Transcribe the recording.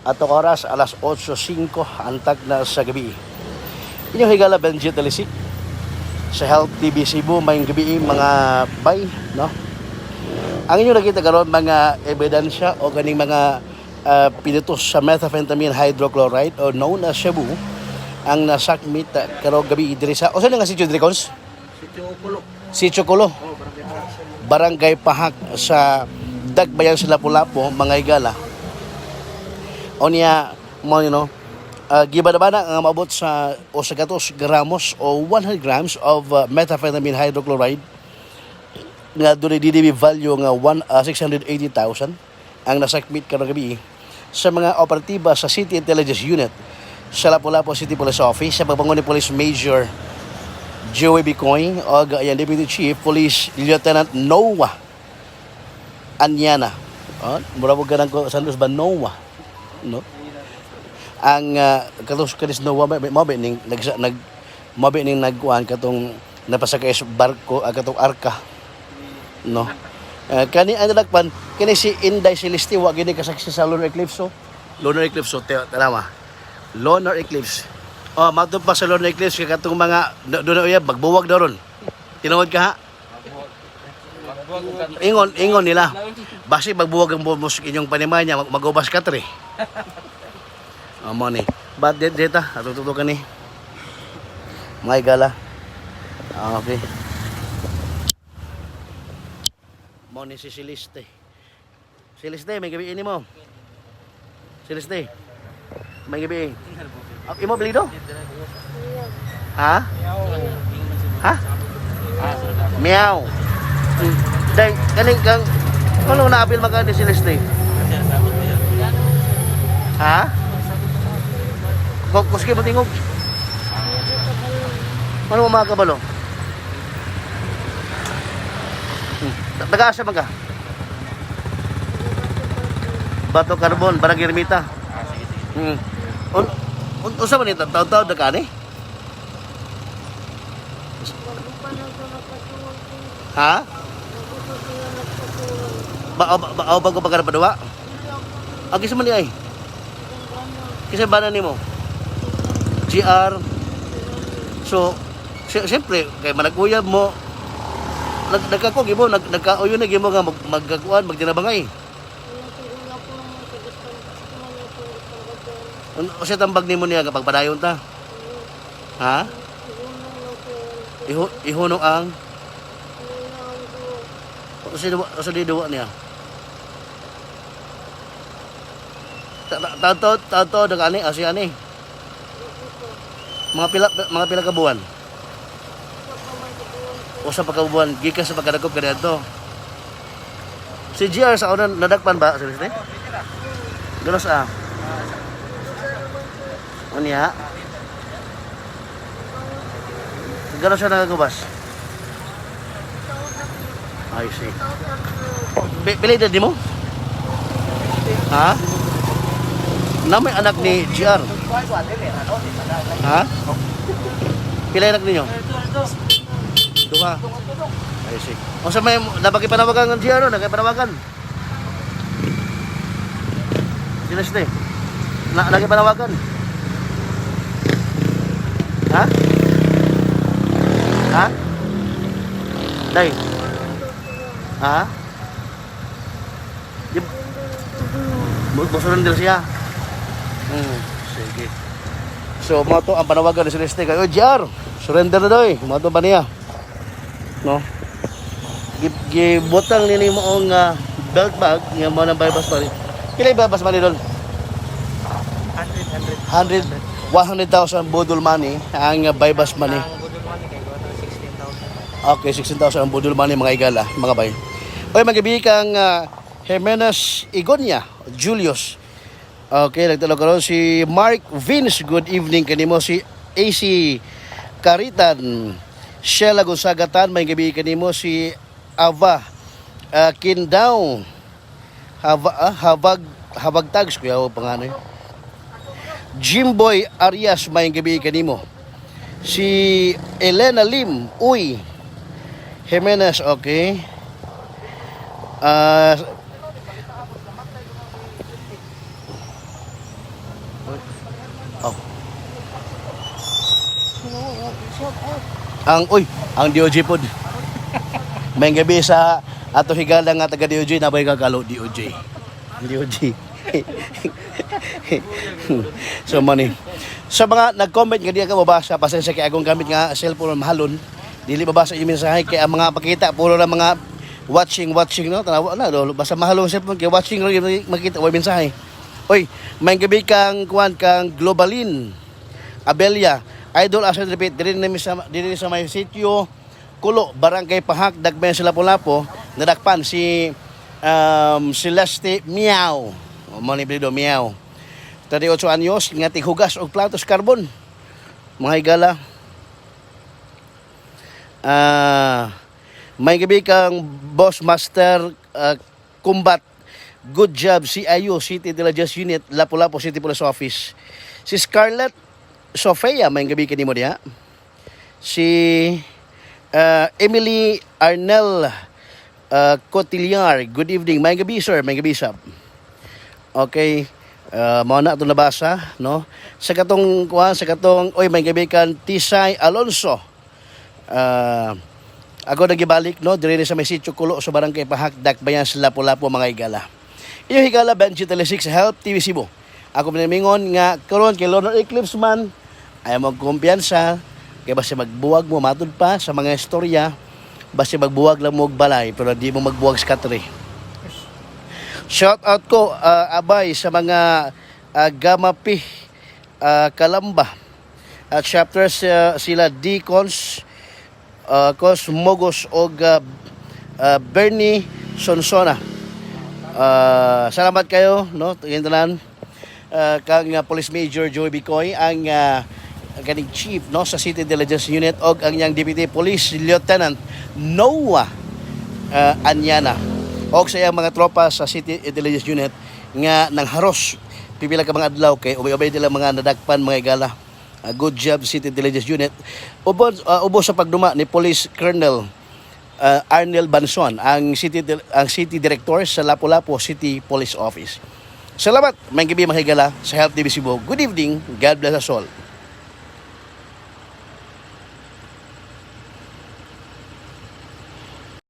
Atong oras, alas 8:05 antag na sa gabi. Inyong higala Benji Telisik sa Health TV Cebu, mayong gabi mga bay, no? Ang inyong nakita karon mga ebidensya o ganing mga pinutos sa methamphetamine hydrochloride o known as Shabu ang nasakmit karong gabi diri sa usa nga sitio diri cons? Sitio Kulo. Barangay Pahak sa Dagbayan sa Lapu-Lapu, mga higala. O niya, mo gibadabana ang maabot sa 200 gramos o 100 grams of methamphetamine hydrochloride nga doon DDB value nga 680,000 ang nasakmit karong gabi sa mga operatiba sa City Intelligence Unit sa Lapu-Lapu City Police Office sa pagbangon ni Police Major Joey Bicoy o ang Deputy Chief Police Lieutenant Noah Anyana. Mura po ganang ko Santos ba Noah, no? Ang kanis Noah mabining nagkuhan katong napasakay sa barko katong arka, no? Kani ang nalagpan kini si Inday Celeste wa gini kasaksi sa lunar eclipse. Lunar eclipse tanawa. Lunar eclipse. Madto pa sa lunar eclipse kay katong mga doon uyab magbuwag daw ron. Tinuod ka ha? Ingon nila. Basi magbuwag ang bumos inyong panimay niya magubas ka tre. Amo ni. But data atututukan ni. May gala. Okay. Mo ni si Celeste. Celeste, may gabi ini mo. Celeste. May gabi. Imo belido? Ha? Ha? Meow. Dai kaning kang ano na apil maka ni Celeste? Ha? Kuski mo tingog. Ano mga kabalo? Taga-asa man ka? Bato Carbon, Barang Ermita. Unsa man ito? Taon-taon na ka ni? Ha? Bago pa ka na padua? Agi sa man ni ay? Kasi ba na ni mo? GR. So, siyempre, kay managuyab mo, nagkakog mo, nagkauyo na gimo nga magkakuan, magtinabangay. O siya tambag nimo niya kapag padayon ta? Ha? Ihunong ang? O siya diduwa niya? Tato nag-ani, asya ani? Mga pila ka buwan? O sa pagkabubuan, gikas sa pagkadagop ka dito. Si GR sa unan, nadagpan ba? Seriously? Dulos Unya? Gano'n siya nagagubas? I see. Pila edad di mo? Ha? Na may anak ni GR? Ha? Pila anak ninyo? Dua. Ay see. O sa may nabagi panawagan ng GR, nagay panawagan. Seriously. Nagay panawagan. Ha? Ha? Day. Ha? Surrender siya. Sige. So, mo to ang panawagan ni Celeste kayo, GR. Surrender na daw eh. Mo to ba niya? No? Gibutang nini mo ang belt bag nga mo nang bypass money. Pila bypass money doon? 100,000 budol money ang bypass money. Okay, 16,000 ang budol money mga igala, mga bay. Oy, magabi kang Jimenez Igonia Julius. Okay, nagtulog karon si Mark Vince. Good evening kanimo. Si AC Caritan Sheila Gonzagatan. May gabi kanimo si Ava Kindaw Habag Tags kuya o panganay. Jimboy Arias may gabi kanimo. Si Elena Lim Uy Jimenez, okay. Oh. Ang DOJ pod. May gabi sa ato higala nga taga DOJ na bay kakalo DOJ. DOJ. So money. Sa mga nag-comment nga diya ka mabasa, pasensya kay akong gamit nga cellphone mahalon. Dili mabasa yung mensahe kay ang mga pakita puro lang mga watching no. Tanawa na do basta mahalong cellphone kay watching ra makita wa mensahe. Oy, may gabi kang Globalin Abelia, Idol Asset Repeat diri sa may sitio Kulo, Barangay Pahak, Dagmay sa Lapu-Lapu, nadakpan si Celeste Miao. Maniblido Miao. 38 anyos, nga tighugas og platos carbon. Mga higala. May gabi kang Boss Master Kumbat. Good job, CIU, City Intelligence Unit, Lapu-Lapu City Police Office. Si Scarlett Sofia, may gabi kanimo diha. Si Emily Arnel Cotillar, good evening. May gabi sir, may gabi sab. Okay, mao na ito nabasa, no? Sa katong may gabi kan Tisay Alonso. Ako nagibalik, no? Dire sa may sitio Kulo sa Barangay Pahak, Dakbayan sa Lapu-Lapu mga higala. Iyo higala Benji Telesix Help TV Cebu. Ako pinamingon nga karon kay Lunar Eclipse man ay magkumpiyansa kay basta magbuwag mo matud pa sa mga istorya, basta magbuwag lang mo og balay pero di mo magbuwag sa katre. Shout out ko abay sa mga Gamapi Kalamba at chapters sila Deacons Cosmogos og Bernie Sonsona. Salamat kayo, no? Tanan kang Police Major Joey Bicoy ang kaning chief, no, sa City Intelligence Unit og ang yang Deputy Police Lieutenant Noah Anyana og sa iyang mga tropa sa City Intelligence Unit nga nangharos pipila ka mga adlaw kay ubay-ubay nila mga nadagpan mga igala. Good job City Intelligence Unit. Ubo sa pagduma ni Police Colonel Arnel Banson ang City Director sa Lapu-Lapu City Police Office. Salamat, may gabi mga higala sa Help TV Cebu. Good evening, God bless us all.